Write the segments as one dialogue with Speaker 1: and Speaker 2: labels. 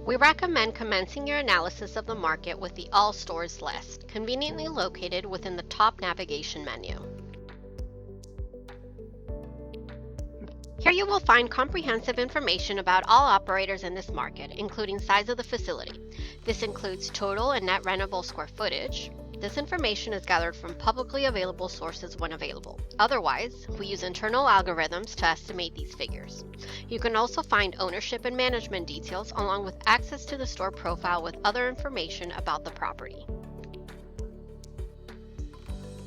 Speaker 1: We recommend commencing your analysis of the market with the All Stores list, conveniently located within the top navigation menu. Here you will find comprehensive information about all operators in this market, including size of the facility. This includes total and net rentable square footage. This information is gathered from publicly available sources when available. Otherwise, we use internal algorithms to estimate these figures. You can also find ownership and management details along with access to the store profile with other information about the property.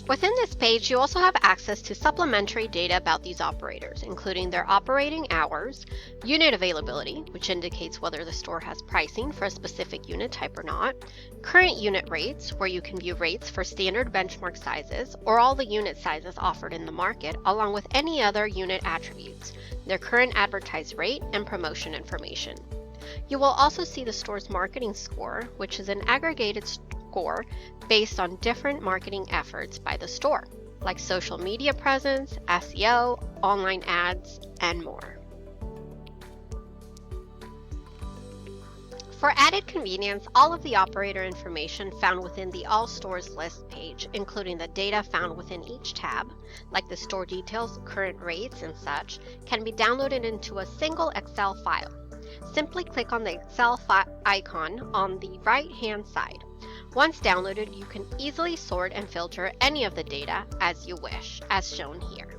Speaker 1: Within this page, you also have access to supplementary data about these operators, including their operating hours, unit availability, which indicates whether the store has pricing for a specific unit type or not, current unit rates, where you can view rates for standard benchmark sizes or all the unit sizes offered in the market, along with any other unit attributes, their current advertised rate, and promotion information. You will also see the store's marketing score, which is an aggregated score based on different marketing efforts by the store, like social media presence, SEO, online ads, and more. For added convenience, all of the operator information found within the All Stores list page, including the data found within each tab, like the store details, current rates, and such, can be downloaded into a single Excel file. Simply click on the Excel icon on the right-hand side. Once downloaded, you can easily sort and filter any of the data as you wish, as shown here.